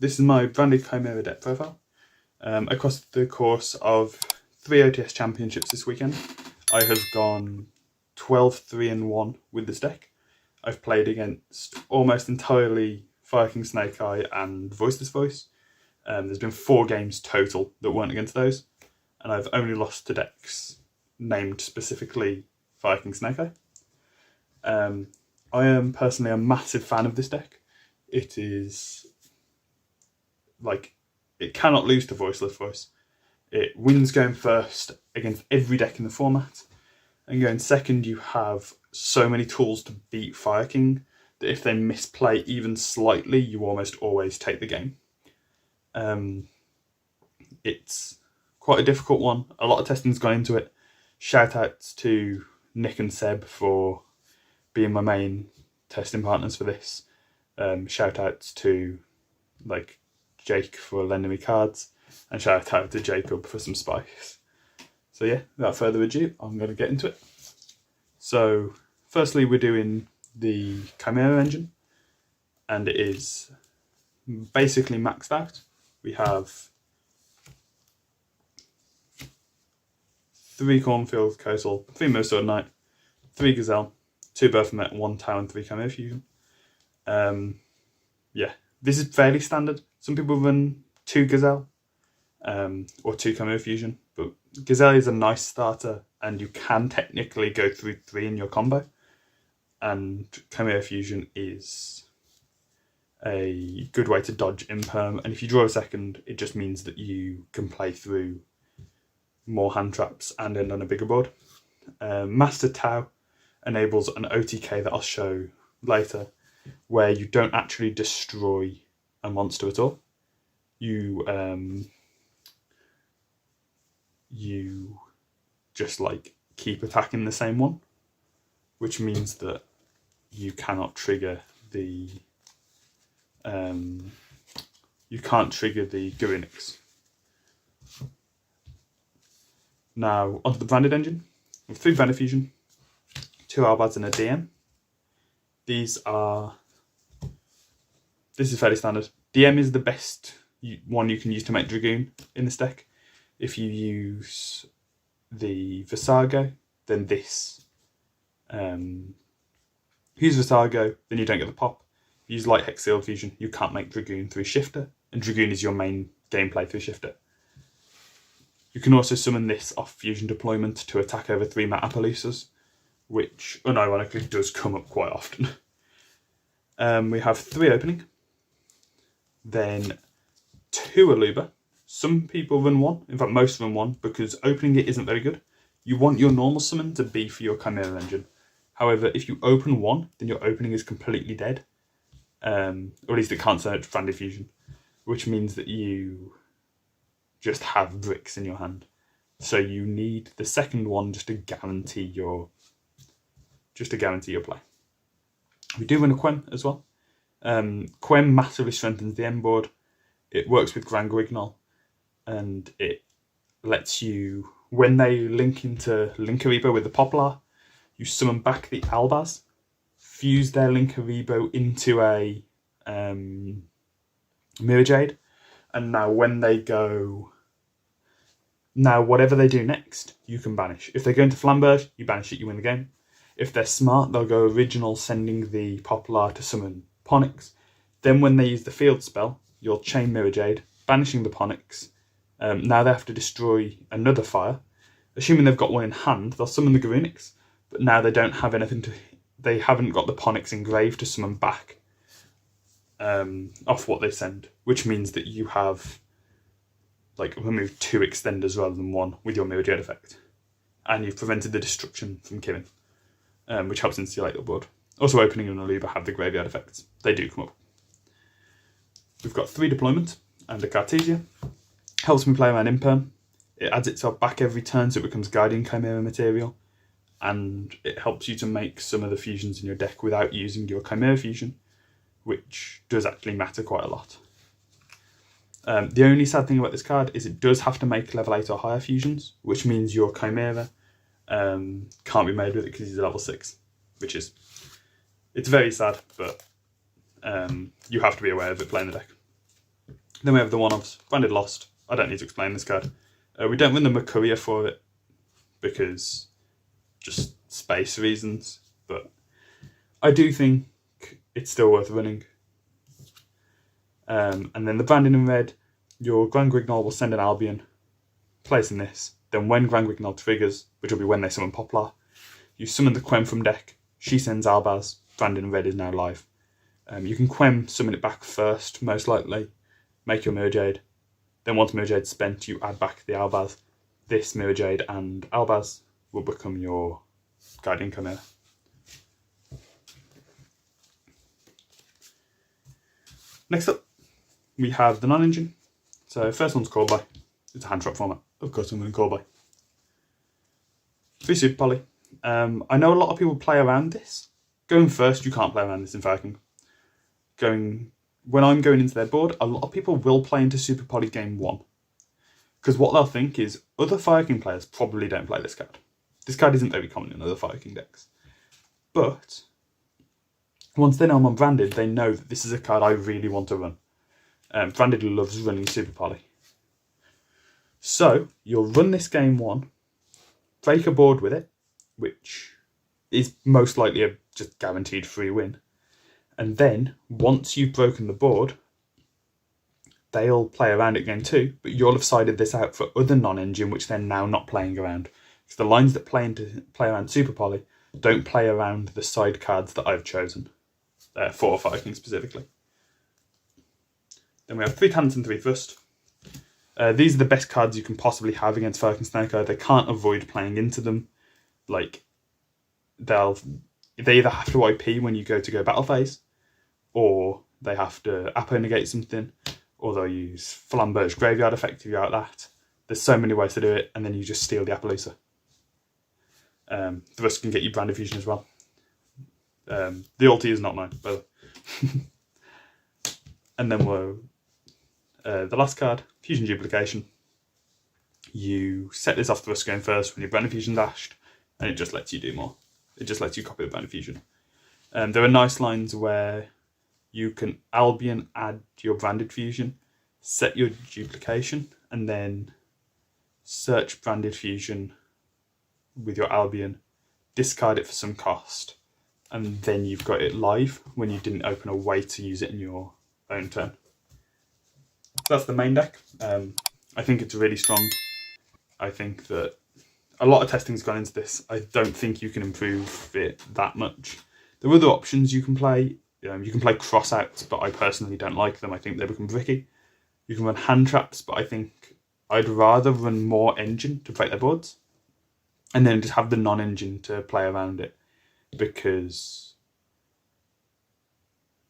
this is my branded Chimera deck profile. Across the course of 3 OTS championships this weekend, I have gone 12-3-1 with this deck. I've played against almost entirely Fire King Snake Eye and Voiceless Voice. There's been 4 games total that weren't against those, and I've only lost to decks named specifically Fire King Snake Eye. I am personally a massive fan of this deck. It is like, it cannot lose to Voiceless Voice. It wins going first against every deck in the format, and going second you have so many tools to beat Fire King that if they misplay even slightly, you almost always take the game. It's quite a difficult one. A lot of testing's gone into it. Shout outs to Nick and Seb for being my main testing partners for this. Shout outs to like Jake for lending me cards, and shout out to Jacob for some spice. So yeah, without further ado, I'm going to get into it. So firstly, we're doing the Chimera engine, and it is basically maxed out. We have 3 Cornfield Coastal, 3 Mirror Knight, 3 Gazelle, 2 Baphomet, 1 Tau, and 3 Chimera Fusion. Yeah, this is fairly standard. Some people run 2 Gazelle or 2 Chimera Fusion, but Gazelle is a nice starter, and you can technically go through 3 in your combo, and Chimera Fusion is a good way to dodge imperm, and if you draw a second, it just means that you can play through more hand traps and end on a bigger board. Master Tau enables an OTK that I'll show later, where you don't actually destroy a monster at all. You just like keep attacking the same one, which means that you cannot trigger the Gurinix. Now onto the branded engine. We have 3 Branded Fusion, 2 Albads and a DM. This is fairly standard. DM is the best one you can use to make Dragoon in this deck. If you use the Visago, then this. Use Visago, then you don't get the pop. If you use Light Hex Sealed Fusion, you can't make Dragoon through Shifter, and Dragoon is your main gameplay through Shifter. You can also summon this off Fusion Deployment to attack over 3 Matapalusas, which unironically does come up quite often. We have 3 Opening, then 2 Aluba. Some people run 1, in fact most run 1, because opening it isn't very good. You want your normal summon to be for your Chimera engine. However, if you open 1, then your opening is completely dead. Or at least it can't search Branded Fusion, which means that you just have bricks in your hand. So you need the second one just to guarantee your play. We do run a Quem as well. Quem massively strengthens the end board. It works with Grand Guignol, and it lets you, when they link into Linkaribo with the Poplar, you summon back the Albaz, fuse their Linkaribo into a Mirror Jade, and now when they go, whatever they do next, you can banish. If they go into Flamberge, you banish it, you win the game. If they're smart, they'll go original, sending the Poplar to summon Ponix. Then when they use the field spell, you'll chain Mirror Jade, banishing the Ponix. Now they have to destroy another fire. Assuming they've got one in hand, they'll summon the Garunix, but now they don't have anything to... They haven't got the Ponix engraved to summon back off what they send, which means that you have like removed 2 extenders rather than 1 with your Mirror Jade effect. And you've prevented the destruction from killing, which helps insulate your board. Also, Opening and Aluba have the graveyard effects. They do come up. We've got 3 Deployment and a Cartesia. Helps me play around Imperm. It adds itself back every turn, so it becomes Guardian Chimera material. And it helps you to make some of the fusions in your deck without using your Chimera Fusion, which does actually matter quite a lot. The only sad thing about this card is it does have to make level 8 or higher fusions, which means your Chimera can't be made with it because he's a level 6, which is... It's very sad, but you have to be aware of it playing the deck. Then we have the one-offs. Branded Lost. I don't need to explain this card. We don't run the Mercuria for it because just space reasons, but I do think it's still worth running. And then the branding in red, your Grand Grignol will send an Albion, placing this. Then when Grand Grignol triggers, which will be when they summon Poplar, you summon the Quem from deck. She sends Albaz. Branding in red is now live. You can Quem summon it back first, most likely. Make your Mirror Jade. Then once Mirror Jade's spent, you add back the Albaz. This Mirror Jade and Albaz will become your Guardian Chimera. Next up, we have the non-engine. So first one's Call By. It's a hand trap format. Of course I'm going to Call By. 3 Super Poly. I know a lot of people play around this. Going first, you can't play around this in Fire King. When I'm going into their board, a lot of people will play into Super Poly game 1. Because what they'll think is, other Fire King players probably don't play this card. This card isn't very common in other Fire King decks. But once they know I'm on Branded, they know that this is a card I really want to run. Branded loves running Super Poly. So, you'll run this game 1, break a board with it, which is most likely a just guaranteed free win. And then, once you've broken the board, they'll play around it game 2, but you'll have sided this out for other non-engine, which they're now not playing around. Because the lines that play around Super Poly don't play around the side cards that I've chosen. For Fire King specifically. Then we have 3 Talents and 3 Thrust. These are the best cards you can possibly have against Fire King Snarko. They can't avoid playing into them. Like, they either have to IP when you go battle phase, or they have to Apo negate something, or they'll use Flamberge Graveyard Effect if you're out that. There's so many ways to do it, and then you just steal the Appaloosa. Thrust can get you Brand Fusion as well. The ulti is not mine, by the way. And then we're the last card, Fusion Duplication. You set this off Thrust going first when your Brand Fusion dashed, and it just lets you do more. It just lets you copy the Brand Fusion. There are nice lines where you can Albion add your Branded Fusion, set your duplication, and then search Branded Fusion with your Albion, discard it for some cost, and then you've got it live when you didn't open a way to use it in your own turn. That's the main deck. I think it's really strong. I think that a lot of testing's gone into this. I don't think you can improve it that much. There are other options you can play. You can play cross-outs, but I personally don't like them. I think they become bricky. You can run hand traps, but I think I'd rather run more engine to break their boards, and then just have the non-engine to play around it. Because,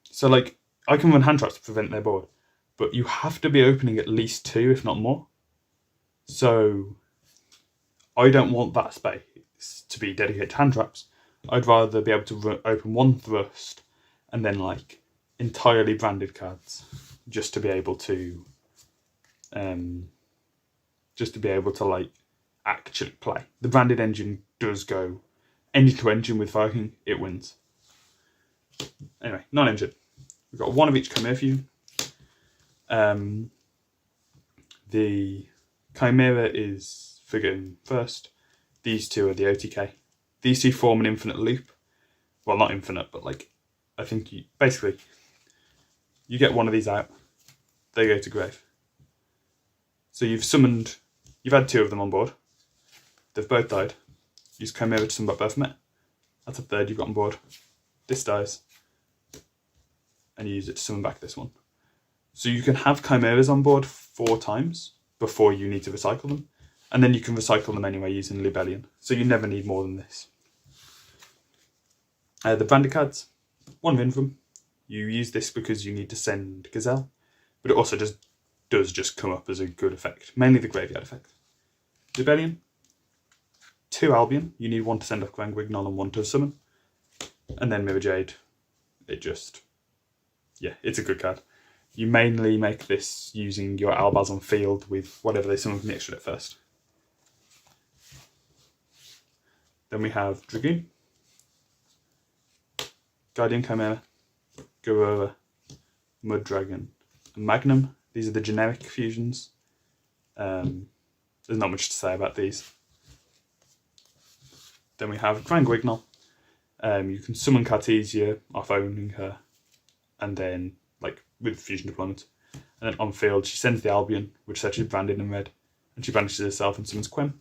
so like, I can run hand traps to prevent their board, but you have to be opening at least 2, if not more. So I don't want that space to be dedicated to hand traps. I'd rather be able to open 1 Thrust and then like entirely branded cards, just to be able to like actually play. The branded engine does go engine to engine with Fire King, it wins. Anyway, non-engine. We've got 1 of each Chimera Fusion. The Chimera is figuring first. These 2 are the OTK. These 2 form an infinite loop. Well, not infinite, but like, I think you get 1 of these out, they go to grave. So you've had 2 of them on board. They've both died. Use Chimera to summon back Baphomet. That's a 3rd you've got on board. This dies. And you use it to summon back this one. So you can have Chimeras on board 4 times before you need to recycle them. And then you can recycle them anyway using Libellion. So you never need more than this. The branded cards, 1 Vinfram. You use this because you need to send Gazelle. But it also does just come up as a good effect. Mainly the graveyard effect. Libellion. 2 Albion. You need 1 to send off Grand Grignol and 1 to summon. And then Mirror Jade. It's a good card. You mainly make this using your Albaz on field with whatever they summon from the extra deck first. Then we have Dragoon, Guardian Chimera, Gorilla, Mud Dragon, and Magnum. These are the generic fusions. There's not much to say about these. Then we have Grand Guignol. You can summon Cartesia off owning her, and then like with fusion deployment. And then on field, she sends the Albion, which says she's branded in red, and she banishes herself and summons Quem.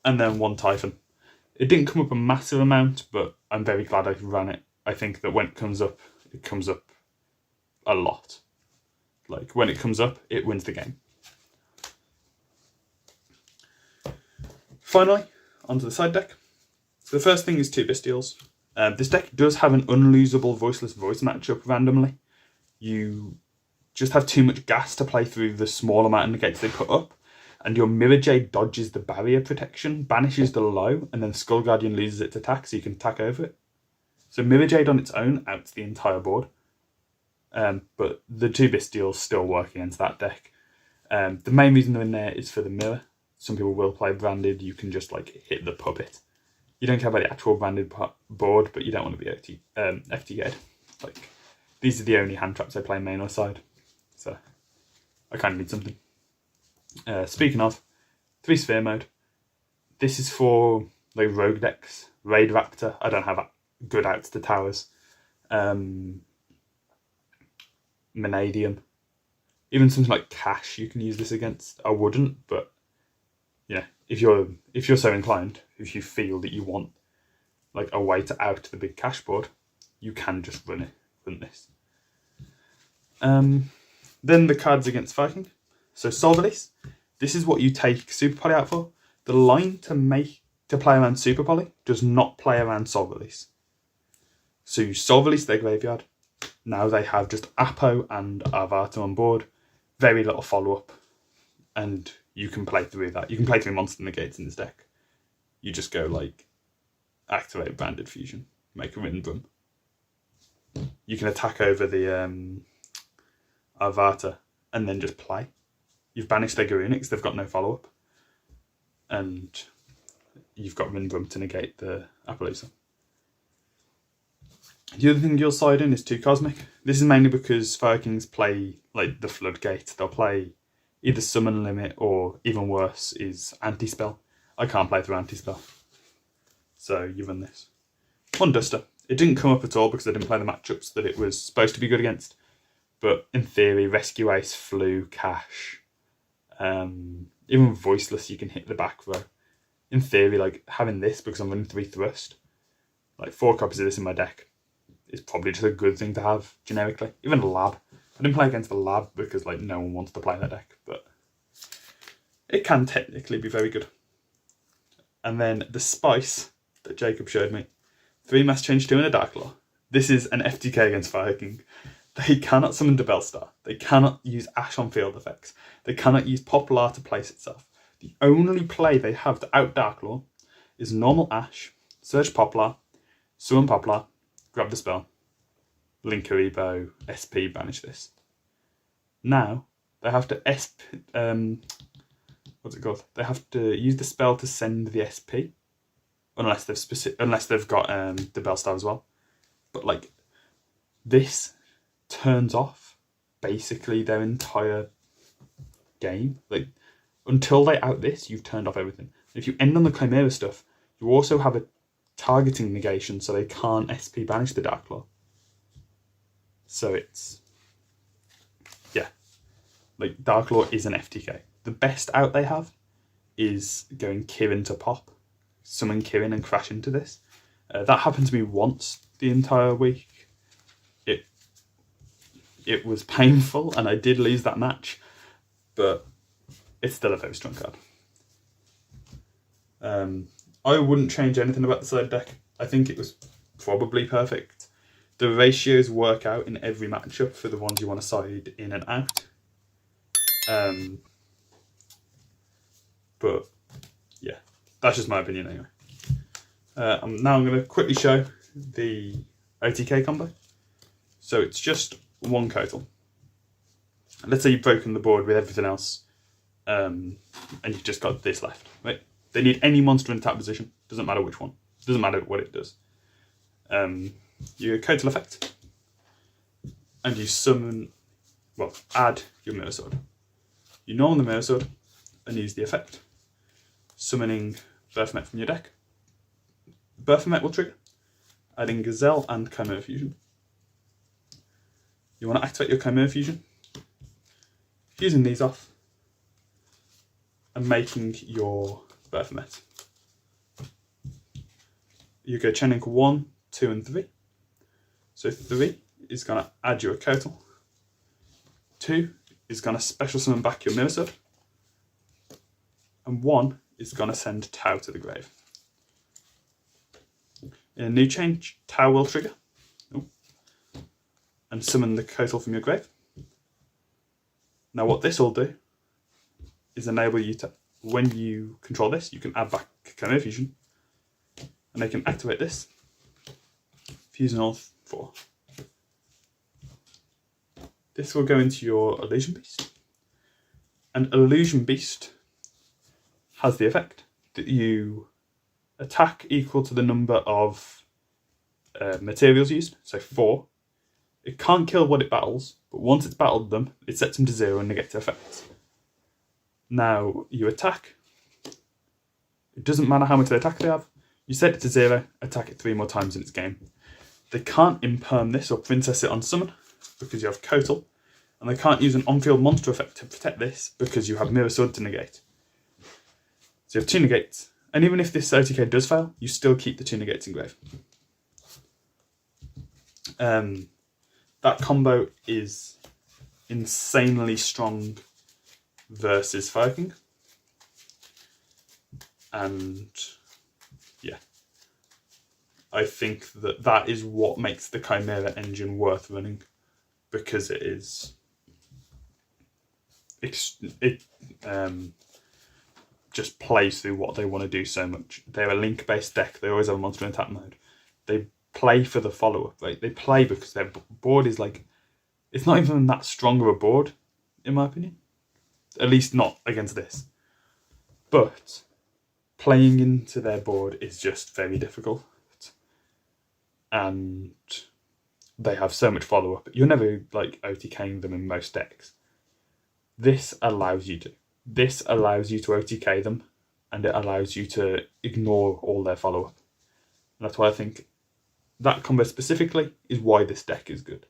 And then one Typhon. It didn't come up a massive amount, but I'm very glad I ran it. I think that when it comes up a lot. Like when it comes up, it wins the game. Finally, onto the side deck. So the first thing is 2 Bestials. This deck does have an unlosable Voiceless Voice matchup randomly. You just have too much gas to play through the small amount of negates they put up, and your Mirror Jade dodges the barrier protection, banishes the low, and then Skull Guardian loses its attack, so you can attack over it. So Mirror Jade on its own outs the entire board. But the 2 Bestials still work against that deck. The main reason they're in there is for the mirror. Some people will play branded. You can just like hit the puppet. You don't care about the actual branded board, but you don't want to be FTK'd. Like, these are the only hand traps I play main or side. So I kind of need something. Speaking of, 3 Sphere mode. This is for like rogue decks. Raid Raptor. I don't have good outs to towers. Vanadium. Even something like Cash you can use this against. I wouldn't, but yeah, if you're so inclined, if you feel that you want like a way to out the big Cash board, you can just run this. Then the cards against Viking. So Solvalis, this is what you take Super Poly out for. The line to play around Super Poly does not play around Solvalis. So you Solvalis their graveyard. Now they have just Apo and Arvata on board. Very little follow-up. And you can play through that. You can play through monster negates in this deck. You just go like, activate Branded Fusion. Make a Rindrum. You can attack over the Arvata and then just play. You've banished their Garunix, they've got no follow-up. And you've got Rindrum to negate the Appaloosa. The other thing you'll side in is 2 Cosmic. This is mainly because Vikings play like the Floodgate. They'll play either Summon Limit or, even worse, is Anti-Spell. I can't play through Anti-Spell. So you run this. 1 Duster. It didn't come up at all because I didn't play the matchups that it was supposed to be good against. But in theory, Rescue Ace, Flu, Cash, even Voiceless, you can hit the back row. In theory, like having this, because I'm running 3 Thrust, like 4 copies of this in my deck, is probably just a good thing to have generically. Even a Lab. I didn't play against the Lab because like no one wants to play that deck, but it can technically be very good. And then the Spice that Jacob showed me. 3 Mass Change 2 and a Dark Law. This is an FTK against Viking. They cannot summon the Bellstar. They cannot use Ash on field effects. They cannot use Poplar to place itself. The only play they have to out Dark Law is normal Ash, search Poplar, summon Poplar, grab the spell, link Karibo, SP, banish this. Now they have to what's it called? They have to use the spell to send the SP, unless they've got the Bellstar as well. But like this turns off basically their entire game. Like until they out this, you've turned off everything. If you end on the Chimera stuff, you also have a targeting negation, so they can't SP banish the Dark Claw. So it's, yeah, like Dark Claw is an FTK. The best out they have is going Kirin to pop, summon Kirin and crash into this. That happened to me once the entire week. It was painful and I did lose that match, but it's still a very strong card. I wouldn't change anything about the side deck. I think it was probably perfect. The ratios work out in every matchup for the ones you want to side in and out. But yeah, that's just my opinion anyway. Now I'm going to quickly show the OTK combo. So it's just 1 Kotal. Let's say you've broken the board with everything else, and you've just got this left, right? They need any monster in tap position. Doesn't matter which one. Doesn't matter what it does. You Kotal effect, and you summon well, add your Mirror Sword. You norm the Mirror Sword and use the effect. Summoning Baphomet from your deck. Baphomet will trigger, adding Gazelle and Chimera Fusion. You want to activate your Chimera Fusion, fusing these off, and making your Baphomet. You go Chain Link 1, 2, and 3. So 3 is going to add you a Kotal. 2 is going to special summon back your Mirror Sword. And 1 is going to send Tau to the grave. In a new chain, Tau will trigger. And summon the Kotal from your grave. Now what this will do is enable you to, when you control this, you can add back Chimera Fusion. And they can activate this, fusing all 4. This will go into your Illusion Beast. And Illusion Beast has the effect that you attack equal to the number of materials used, so 4. It can't kill what it battles, but once it's battled them, it sets them to 0 and negates effects. Now you attack. It doesn't matter how much attack they have. You set it to 0, attack it 3 more times in its game. They can't imperm this or princess it on summon because you have Kotal, and they can't use an on-field monster effect to protect this because you have Mirror Sword to negate. So you have 2 negates, and even if this OTK does fail, you still keep the 2 negates in grave. That combo is insanely strong versus Fire King, and yeah, I think that is what makes the Chimera engine worth running, because it is just plays through what they want to do so much. They're a link-based deck. They always have a monster in attack mode. They play for the follow-up. Right? They play because their board is like, it's not even that strong of a board, in my opinion. At least not against this. But playing into their board is just very difficult. And they have so much follow-up. You're never like OTKing them in most decks. This allows you to. This allows you to OTK them, and it allows you to ignore all their follow-up. And that's why I think that combo specifically is why this deck is good.